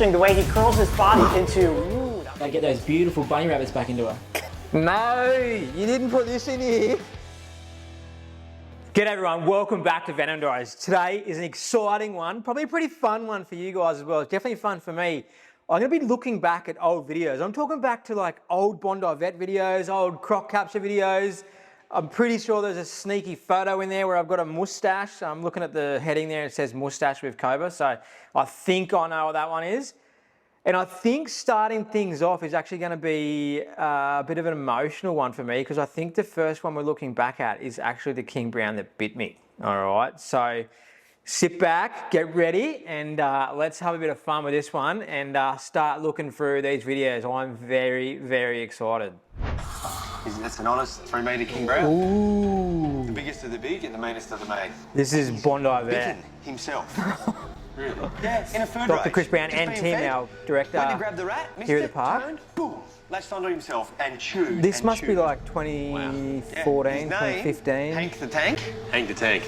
interesting the way he curls his body into... Ooh, They get those beautiful bunny rabbits back into her. No, you didn't put this in here. G'day everyone, welcome back to Venom Diaries. Today is an exciting one, probably a pretty fun one for you guys as well. It's definitely fun for me. I'm going to be looking back at old videos. I'm talking back to like old Bondi Vet videos, old croc capture videos. I'm pretty sure there's a sneaky photo in there where I've got a mustache. I'm looking at the heading there, it says mustache with Cobra, so I think I know what that one is. And I think starting things off is actually going to be a bit of an emotional one for me, because I think the first one we're looking back at is actually the King Brown that bit me. All right, so sit back, get ready, and let's have a bit of fun with this one and start looking through these videos. I'm very, very excited. That's an honest 3 metre King Brown. Ooh. The biggest of the big and the meanest of the mean. This is Bondi Vet. Bitten himself. Really? Yeah, in a food Dr. race. Chris Brown Just and being Tim, fed. our director Went to grab the rat, here at the it, park. turned, boom, latched onto himself and chewed. This and must chewed. be like 2014, Yeah. His name, 2015. Hank the Tank. Hank the Tank.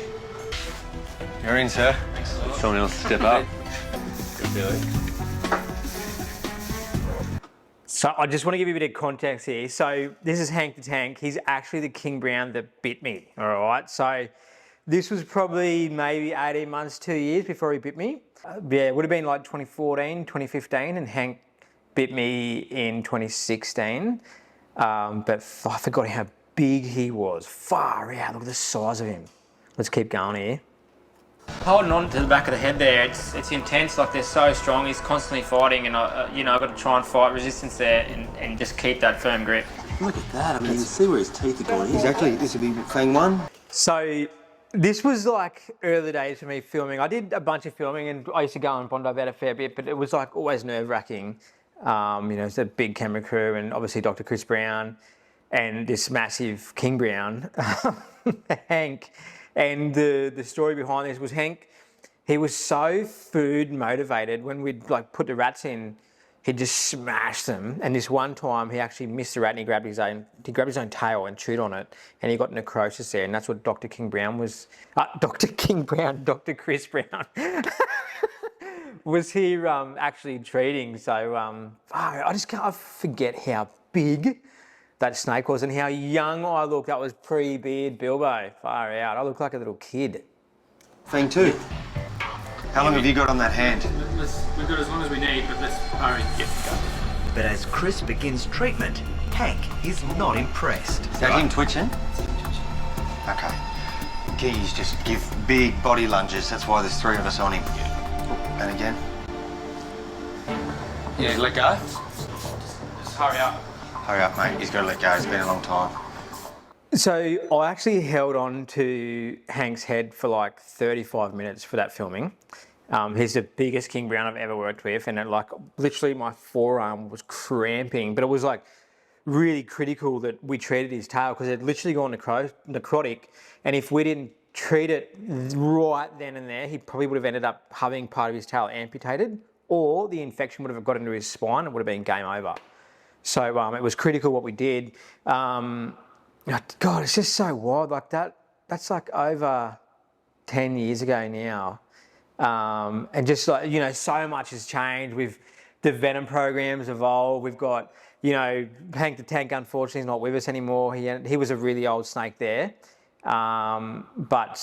You're in, sir. Someone else step up. Good feeling. So I just want to give you a bit of context here. So this is Hank the Tank. He's actually the King Brown that bit me, all right? So this was probably maybe 18 months, 2 years before he bit me. Yeah, it would have been like 2014, 2015, and Hank bit me in 2016. But I forgot how big he was. Far out, look at the size of him. Let's keep going here. Holding on to the back of the head there, it's intense. Like they're so strong. He's constantly fighting, and I've got to try and fight resistance there and just keep that firm grip. Look at that. I mean, you can see where his teeth are going. Exactly. This would be fang one. So this was like early days for me filming. I did a bunch of filming, and I used to go on Bondi Vet a fair bit, but it was like always nerve-wracking. It's a big camera crew, and obviously Dr. Chris Brown and this massive King Brown, Hank. And the story behind this was Hank, he was so food motivated. When we'd like put the rats in, he'd just smash them. And this one time he actually missed the rat and he grabbed his own tail and chewed on it, and he got necrosis there. And that's what Dr. King Brown was, Dr. Chris Brown was here actually treating. So I just can't forget how big that snake was and how young I looked. That was pre-beard Bilbo. Far out. I look like a little kid. Fang two. How long have you got on that hand? We've got as long as we need, but let's hurry. Yep, go. But as Chris begins treatment, Hank is not impressed. Is that him twitching? Okay. Geese just give big body lunges. That's why there's 3 of us on him. And again. Yeah, let go. Just hurry up. Hurry up, mate. He's got to let go. It's been a long time. So I actually held on to Hank's head for like 35 minutes for that filming. He's the biggest King Brown I've ever worked with, and literally my forearm was cramping, but it was like really critical that we treated his tail, because it had literally gone necrotic, and if we didn't treat it right then and there, he probably would have ended up having part of his tail amputated, or the infection would have got into his spine. It would have been game over. So it was critical what we did. God, it's just so wild. Like that's like over 10 years ago now. And just like, so much has changed. The Venom program's evolved. We've got, Hank the Tank, unfortunately, is not with us anymore. He was a really old snake there. But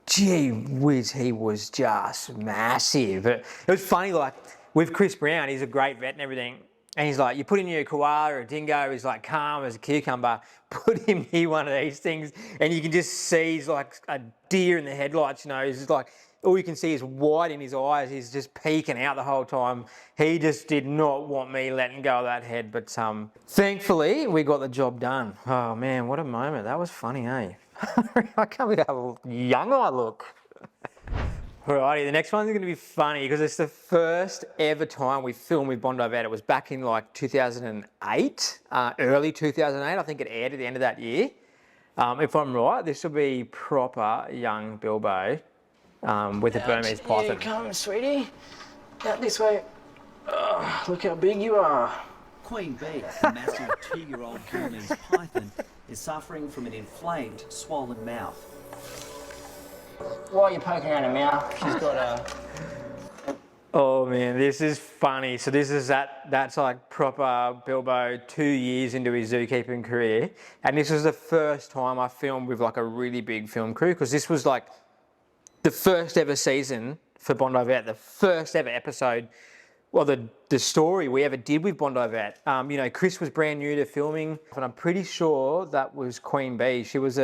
gee whiz, he was just massive. But it was funny, like with Chris Brown, he's a great vet and everything. And he's like, you put in your koala or a dingo, he's like calm as a cucumber, put him near one of these things, and you can just see he's like a deer in the headlights, he's just like, all you can see is white in his eyes. He's just peeking out the whole time. He just did not want me letting go of that head, but thankfully we got the job done. Oh man, what a moment. That was funny, eh? I can't believe how young I look. Alrighty, the next one's going to be funny because it's the first ever time we filmed with Bondi Vet. It was back in like 2008, early 2008. I think it aired at the end of that year. If I'm right, this will be proper young Bilbo with a Burmese python. Here you come, sweetie. Out this way. Oh, look how big you are. Queen Bee, the massive 2-year-old Burmese python, is suffering from an inflamed, swollen mouth. While you're poking around her mouth, she's got Oh man, this is funny. So this is that's like proper Bilbo 2 years into his zookeeping career. And this was the first time I filmed with like a really big film crew, because this was like the first ever season for Bondi Vet, the first ever episode, well, the story we ever did with Bondi Vet. You know, Chris was brand new to filming, and I'm pretty sure that was Queen Bee. She was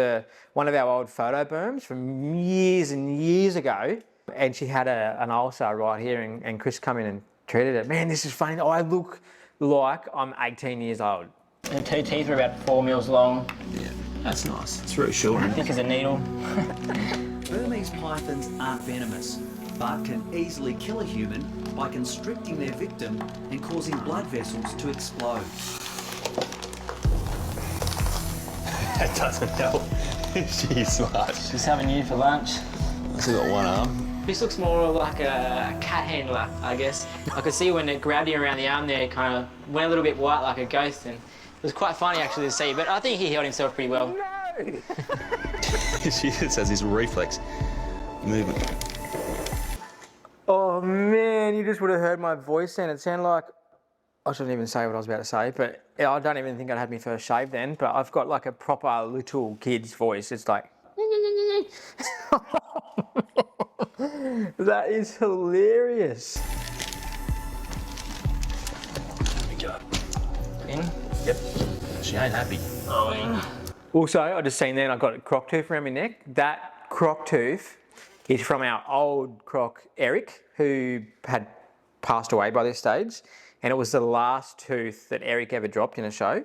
one of our old photo berms from years and years ago. And she had an ulcer right here, and Chris come in and treated it. Man, this is funny. I look like I'm 18 years old. The 2 teeth are about 4 mils long. Yeah, that's nice. It's reassuring. Thick as a needle. Burmese pythons aren't venomous, but can easily kill a human by constricting their victim and causing blood vessels to explode. That doesn't help. She's smart. She's having you for lunch. She's got one arm. This looks more like a cat handler, I guess. I could see when it grabbed you around the arm there, it kind of went a little bit white like a ghost, and it was quite funny actually to see, but I think he held himself pretty well. No! She just has this reflex movement. Oh man, you just would have heard my voice then. It sounded like, I shouldn't even say what I was about to say, but I don't even think I'd had my first shave then, but I've got like a proper little kid's voice. It's like, that is hilarious. There we go. In? Yep. She ain't happy. Oh, in. Also, I just seen then I got a croc tooth around my neck. That croc tooth is from our old croc Eric, who had passed away by this stage, and it was the last tooth that Eric ever dropped in a show.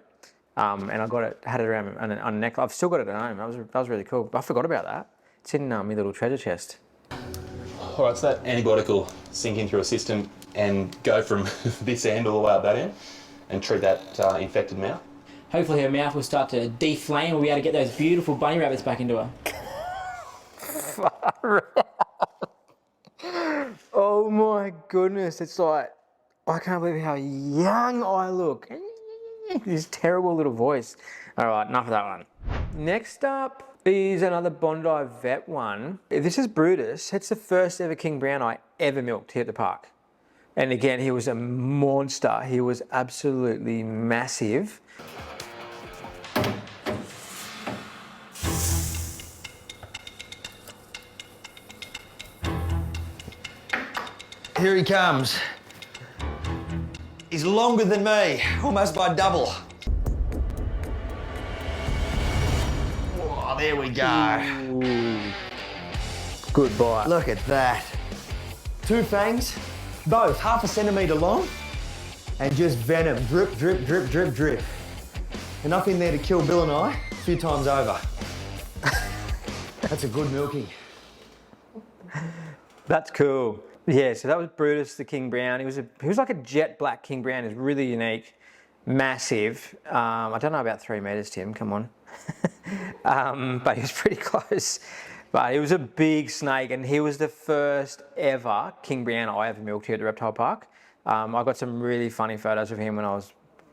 And I had it around on a neck. I've still got it at home. That was really cool. I forgot about that. It's in my little treasure chest. All right, so that antibiotic will sink in through a system and go from this end all the way up that end and treat that infected mouth. Hopefully her mouth will start to deflame. We'll be able to get those beautiful bunny rabbits back into her. Oh my goodness, it's like, I can't believe how young I look. This terrible little voice. All right, enough of that one. Next up is another Bondi Vet one. This is Brutus. It's the first ever King Brown I ever milked here at the park. And again, he was a monster. He was absolutely massive. Here he comes. He's longer than me, almost by double. Oh, there we go. Ooh. Good bite. Look at that. 2 fangs, both 1/2 centimetre long, and just venom, drip, drip, drip, drip, drip. Enough in there to kill Bill and I a few times over. That's a good milking. That's cool. Yeah, so that was Brutus the King Brown. He was like a jet black King Brown. He was really unique, massive. I don't know about 3 metres, Tim, come on. But he was pretty close. But he was a big snake, and he was the first ever King Brown I ever milked here at the Reptile Park. I got some really funny photos of him when I was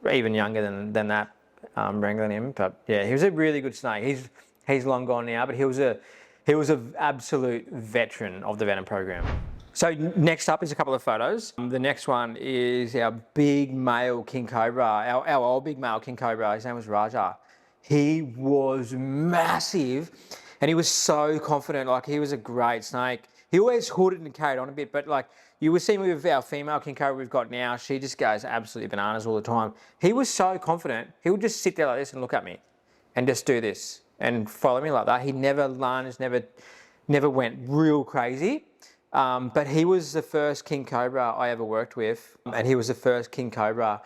even younger than that, wrangling him. But yeah, he was a really good snake. He's long gone now, but he was an absolute veteran of the Venom program. So next up is a couple of photos. The next one is our big male King Cobra, our old big male King Cobra. His name was Raja. He was massive, and he was so confident. Like, he was a great snake. He always hooded and carried on a bit, but like you were seeing with our female King Cobra we've got now, she just goes absolutely bananas all the time. He was so confident. He would just sit there like this and look at me and just do this and follow me like that. He never lunged, never went real crazy. But he was the first King Cobra I ever worked with, and he was the first King Cobra.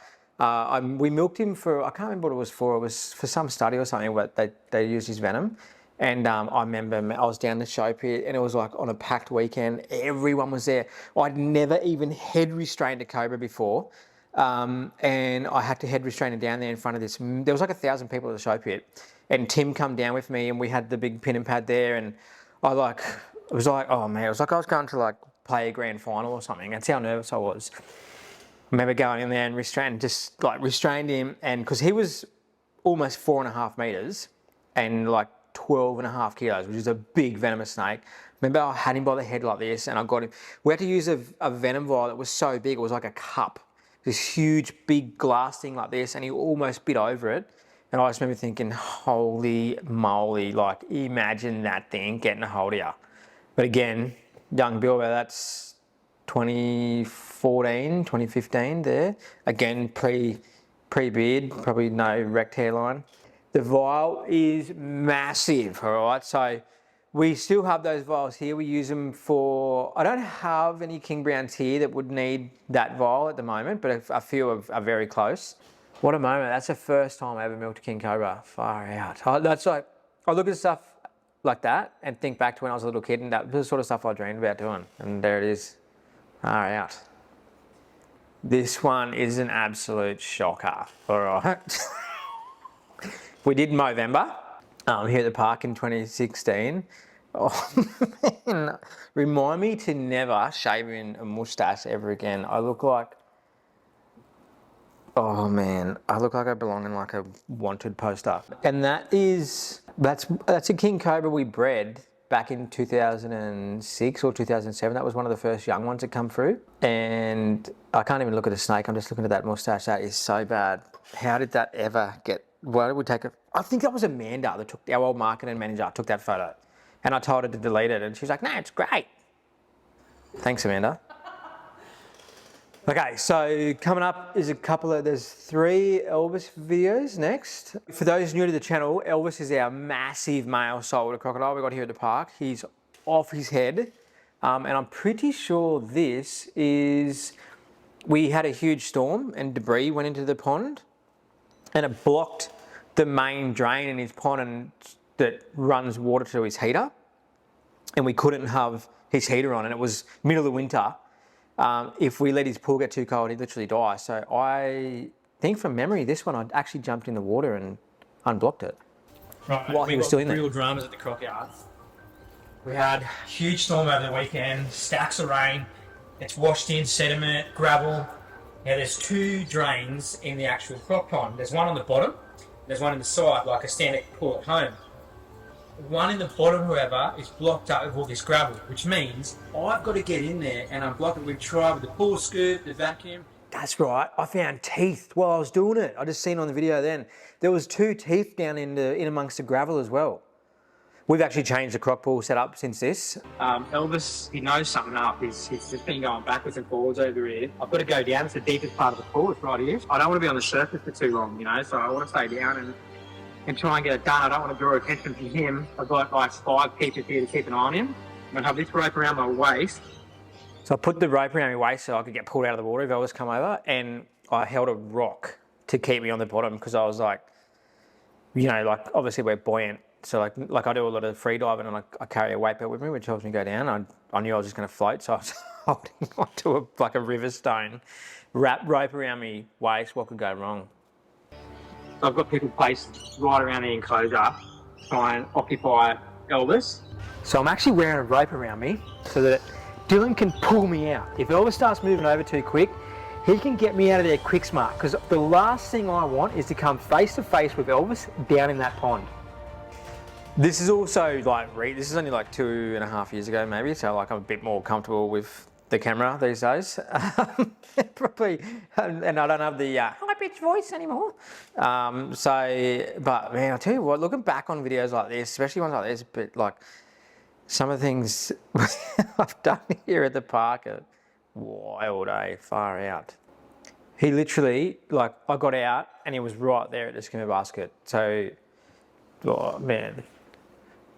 We milked him for, I can't remember what it was for. It was for some study or something, but they used his venom. And I remember I was down the show pit, and it was like on a packed weekend. Everyone was there. I'd never even head restrained a cobra before. And I had to head restrain it down there in front of this. There was like 1,000 people at the show pit. And Tim come down with me, and we had the big pin and pad there, and it was like, oh man, it was like I was going to like play a grand final or something. That's how nervous I was. I remember going in there and restrained him, and because he was almost 4.5 metres and like 12.5 kilos, which is a big venomous snake. Remember I had him by the head like this and I got him. We had to use a venom vial that was so big, it was like a cup. This huge, big glass thing like this, and he almost bit over it. And I just remember thinking, holy moly, like imagine that thing getting a hold of you. But again, young Bill, that's 2014, 2015 there. Again, pre-beard, probably no wrecked hairline. The vial is massive, all right? So we still have those vials here. We use them for, I don't have any King Browns here that would need that vial at the moment, but a few are very close. What a moment. That's the first time I ever milked a King Cobra. Far out. That's like, I look at stuff like that and think back to when I was a little kid, and that was the sort of stuff I dreamed about doing. And there it is. Far out. This one is an absolute shocker. All right. We did Movember here at the park in 2016. Oh, man. Remind me to never shave in a moustache ever again. I look like, oh man, I look like I belong in like a wanted poster. And that's a King Cobra we bred back in 2006 or 2007. That was one of the first young ones that come through. And I can't even look at a snake. I'm just looking at that moustache. That is so bad. How did that ever get, why did we take it? I think that was Amanda that took, our old marketing manager took that photo. And I told her to delete it and she was like, no, it's great. Thanks, Amanda. Okay, so coming up is there's 3 Elvis videos next. For those new to the channel, Elvis is our massive male saltwater crocodile we got here at the park. He's off his head. And I'm pretty sure this is, we had a huge storm and debris went into the pond and it blocked the main drain in his pond and that runs water to his heater. And we couldn't have his heater on and it was middle of the winter. If we let his pool get too cold, he'd literally die. So I think from memory, this one I actually jumped in the water and unblocked it. Right, while he was still in there. Real dramas at the croc yard. We had huge storm over the weekend, stacks of rain. It's washed in sediment, gravel. Now there's 2 drains in the actual croc pond. There's one on the bottom, there's one on the side, like a standard pool at home. One in the bottom, however, is blocked up with all this gravel, which means I've got to get in there and unblock it. We've tried with the pool scoop, the vacuum. That's right. I found teeth while I was doing it. I just seen on the video then. There was 2 teeth down in amongst the gravel as well. We've actually changed the croc pool setup since this. Elvis, he knows something up. He's just been going backwards and forwards over here. I've got to go down. It's the deepest part of the pool. It's right here. I don't want to be on the surface for too long, you know, so I want to stay down and try and get it done. I don't want to draw attention from him. I've got like 5 keepers here to keep an eye on him. I'm going to have this rope around my waist. So I put the rope around my waist so I could get pulled out of the water if Elvis come over, and I held a rock to keep me on the bottom because I was like, you know, like obviously we're buoyant. So like I do a lot of free diving and I carry a weight belt with me which helps me go down. I knew I was just going to float, so I was holding onto like a river stone, wrap rope around me waist. What could go wrong? I've got people placed right around the enclosure to try and occupy Elvis. So I'm actually wearing a rope around me so that Dylan can pull me out. If Elvis starts moving over too quick, he can get me out of there quick smart, because the last thing I want is to come face to face with Elvis down in that pond. This is also like, this is only like 2.5 years ago maybe, so like I'm a bit more comfortable with the camera these days. Probably, and I don't have the high-pitched voice anymore. But man, I'll tell you what, looking back on videos like this, especially ones like this, but like some of the things I've done here at the park are wild, far out. He literally, like, I got out and he was right there at the skimmer basket. So, oh man,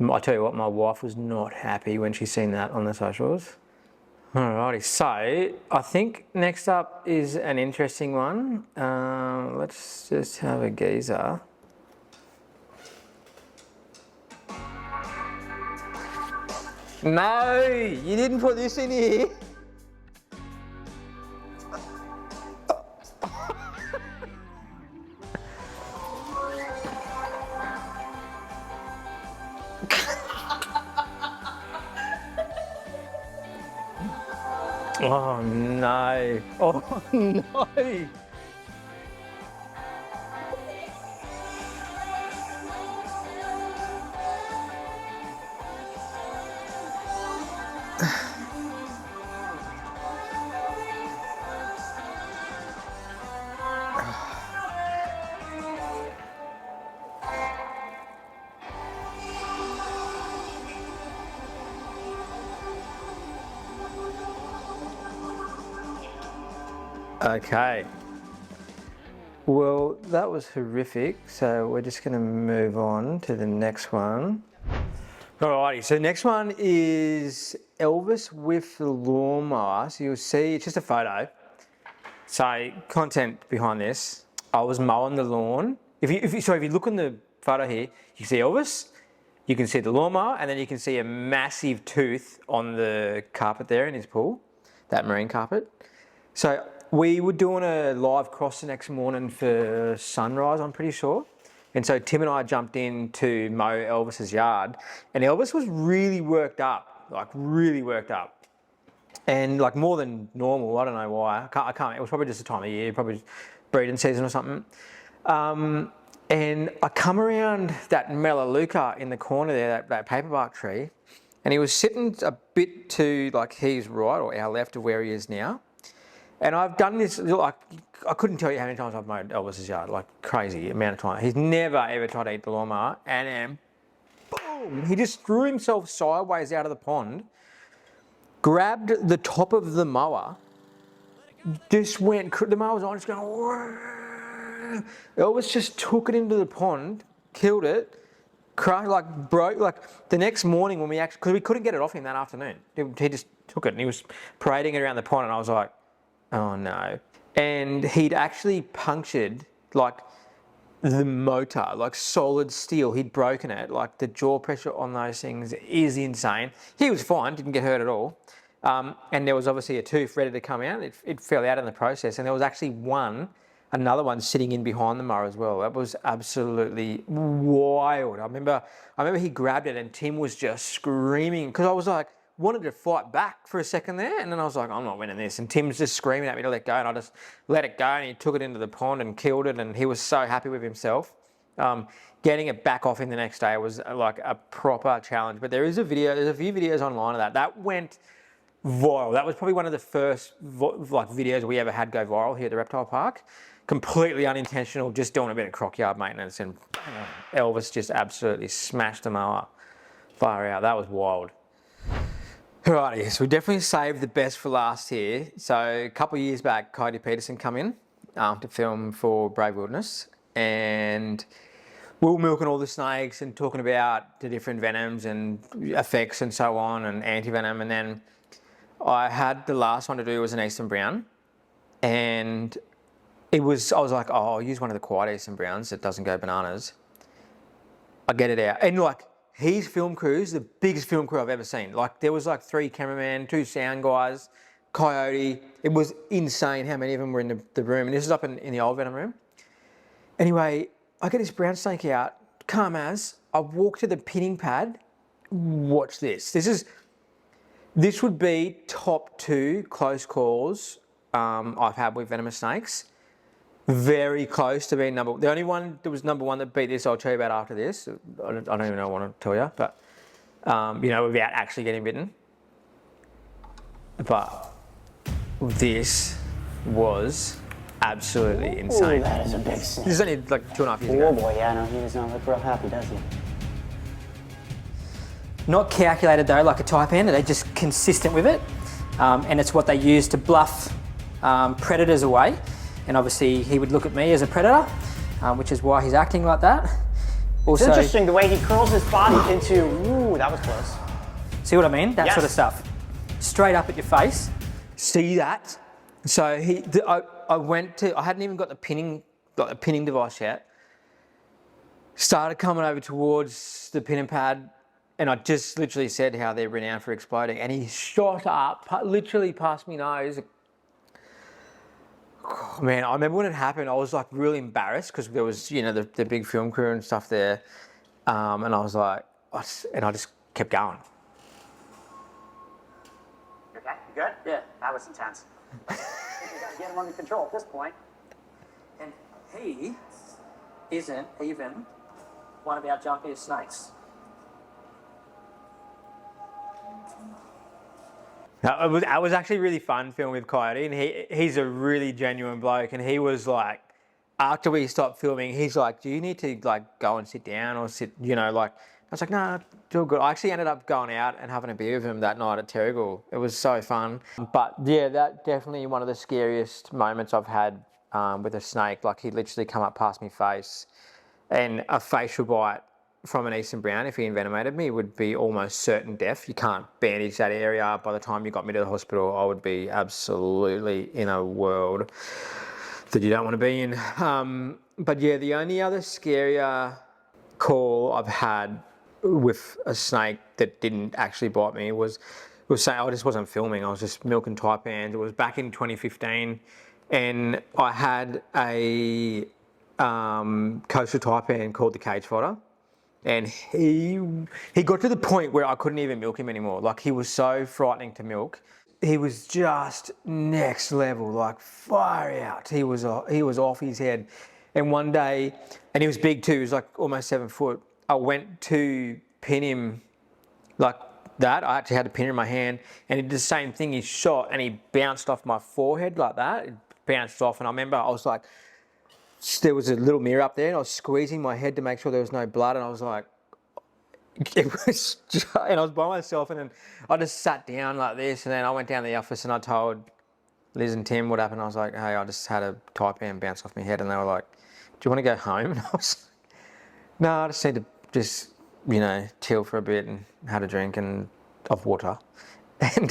I tell you what, my wife was not happy when she seen that on the socials. Alrighty, so I think next up is an interesting one. Let's just have a geezer. No, you didn't put this in here. Oh no, oh no. Okay. Well, that was horrific. So we're just going to move on to the next one. Alrighty, so next one is Elvis with the lawnmower. So you'll see, it's just a photo. So content behind this, I was mowing the lawn. If you look in the photo here, you see Elvis, you can see the lawnmower, and then you can see a massive tooth on the carpet there in his pool, that marine carpet. So we were doing a live cross the next morning for sunrise, I'm pretty sure. And so Tim and I jumped in to mow Elvis's yard, and Elvis was really worked up, like really worked up. And like more than normal, I don't know why. I can't, it was probably just the time of year, probably breeding season or something. And I come around that melaleuca in the corner there, that paperbark tree, and he was sitting a bit to like his right or our left of where he is now. And I've done this, like, I couldn't tell you how many times I've mowed Elvis's yard, like crazy amount of time. He's never ever tried to eat the lawnmower, and then boom, he just threw himself sideways out of the pond, grabbed the top of the mower, just went, the mower was on, just going, whoa. Elvis just took it into the pond, killed it, crushed, like broke, like the next morning when we actually, because we couldn't get it off him that afternoon, he just took it and he was parading it around the pond, and I was like, oh no. And he'd actually punctured like the motor, like solid steel. He'd broken it. Like the jaw pressure on those things is insane. He was fine, didn't get hurt at all. And there was obviously a tooth ready to come out. It fell out in the process. And there was actually another one sitting in behind the mower as well. That was absolutely wild. I remember he grabbed it and Tim was just screaming because I was like, wanted to fight back for a second there, and then I was like, I'm not winning this. And Tim's just screaming at me to let go, and I just let it go, and he took it into the pond and killed it, and he was so happy with himself. Getting it back off him the next day was like a proper challenge. But there's a few videos online of that. That went viral. That was probably one of the first videos we ever had go viral here at the reptile park. Completely unintentional, just doing a bit of croc yard maintenance, and Elvis just absolutely smashed the mower far out. That was wild. Alrighty, so we definitely saved the best for last here. So a couple of years back, Coyote Peterson come in to film for Brave Wilderness, and we were milking all the snakes and talking about the different venoms and effects and so on, and anti-venom. And then I had the last one to do was an Eastern Brown, and I was like, oh, I'll use one of the quiet Eastern Browns that doesn't go bananas. I get it out, and like, his film crew's the biggest film crew I've ever seen. Like there was like 3 cameramen, 2 sound guys, Coyote. It was insane how many of them were in the room. And this is up in the old venom room. Anyway, I get this brown snake out, calm as. I walk to the pinning pad. Watch this. This would be top 2 close calls I've had with venomous snakes. Very close to being the only one that was number 1 that beat this, I'll tell you about after this. I don't even know what I want to tell you, but without actually getting bitten. But this was absolutely insane. Ooh, that is a big snake. This is only like 2.5 years ago. Oh boy, yeah, no, he does not look real happy, does he? Not calculated though, like a type N, they're just consistent with it. And it's what they use to bluff predators away. And obviously he would look at me as a predator, which is why he's acting like that. Also, It's interesting the way he curls his body into, ooh, that was close. see what I mean? That Yes. sort of stuff. Straight up at your face. See that? So I hadn't even got the pinning device yet. Started coming over towards the pinning pad, and I just literally said how they're renowned for exploding, and he shot up, literally past my nose. Oh, man, I remember when it happened, I was like really embarrassed because there was, the big film crew and stuff there. And I was like, I just kept going. Okay, you good? Yeah. That was intense. You gotta get him under control at this point. And he isn't even one of our jumpiest snakes. That was actually really fun filming with Coyote, and he's a really genuine bloke, and he was like, after we stopped filming, he's like, do you need to like go and sit down or sit, was like, nah, it's all good. I actually ended up going out and having a beer with him that night at Terrigal. It was so fun. But yeah, that definitely one of the scariest moments I've had with a snake. Like he'd literally come up past my face, and a facial bite from an eastern brown, if he envenomated me, would be almost certain death. You can't bandage that area. By the time you got me to the hospital, I would be absolutely in a world that you don't want to be in. But yeah, the only other scarier call I've had with a snake that didn't actually bite me was saying I just wasn't filming. I was just milking taipans. It was back in 2015, and I had a coastal taipan called the cage fighter, and he got to the point where I couldn't even milk him anymore. Like he was so frightening to milk. He was just next level, like far out. He was off his head. And one day, and he was big too. He was like almost 7 foot. I went to pin him like that. I actually had a pin in my hand, and he did the same thing. He shot and he bounced off my forehead like that. It bounced off, and I remember I was like, there was a little mirror up there, and I was squeezing my head to make sure there was no blood, and I was like, it was just, and I was by myself, and then I just sat down like this, and then I went down to the office and I told Liz and Tim what happened. I was like, hey, I just had a taipan bounce off my head, and they were like, do you want to go home? And I was like, no, I just need to just, you know, chill for a bit and had a drink and of water, and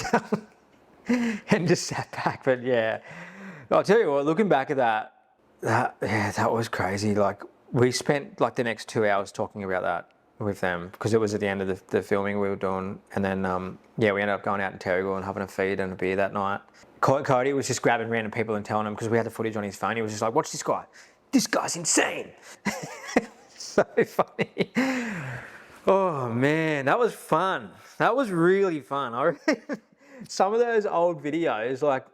just sat back. But yeah, I'll tell you what, looking back at that was crazy. Like we spent like the next 2 hours talking about that with them because it was at the end of the filming we were doing, and then yeah, we ended up going out in Terrigal and having a feed and a beer that night. Cody was just grabbing random people and telling them, because we had the footage on his phone, he was just like, watch this guy. This guy's insane. So funny. Oh man, that was fun. That was really fun. Some of those old videos, like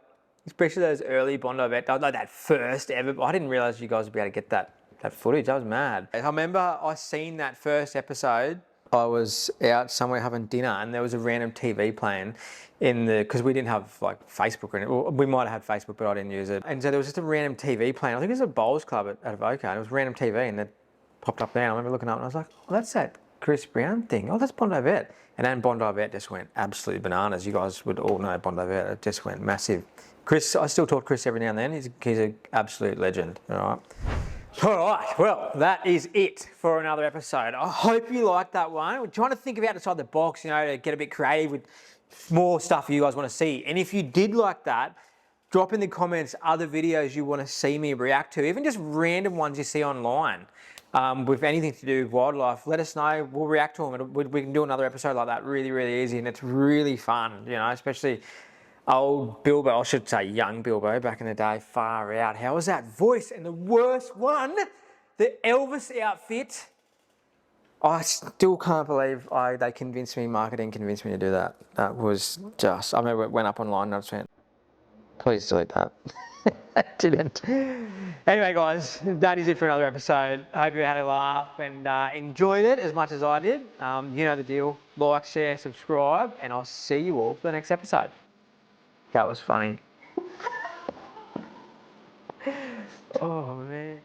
especially those early Bondi Vet, like that first ever, I didn't realise you guys would be able to get that footage. I was mad. I remember I seen that first episode. I was out somewhere having dinner, and there was a random TV playing because we didn't have like Facebook or anything. Well, we might have had Facebook, but I didn't use it. And so there was just a random TV playing. I think it was a bowls club at Avoca, and it was random TV, and it popped up there. And I remember looking up, and I was like, oh, that's that Chris Brown thing. Oh, that's Bondi Vet. And then Bondi Vet just went absolutely bananas. You guys would all know Bondi Vet. It just went massive. Chris, I still talk to Chris every now and then. He's an absolute legend. All right. All right, well, that is it for another episode. I hope you liked that one. We're trying to think about outside the box, you know, to get a bit creative with more stuff you guys want to see. And if you did like that, drop in the comments other videos you want to see me react to, even just random ones you see online with anything to do with wildlife. Let us know. We'll react to them. We can do another episode like that really, really easy, and it's really fun, you know, especially old Bilbo, I should say young Bilbo back in the day, far out. How was that voice? And the worst one, the Elvis outfit. I still can't believe they convinced me, marketing convinced me to do that. That was just, I remember it went up online and I just went, please delete that. I didn't. Anyway guys, that is it for another episode. I hope you had a laugh and enjoyed it as much as I did. You know the deal. Like, share, subscribe, and I'll see you all for the next episode. That was funny. Oh man.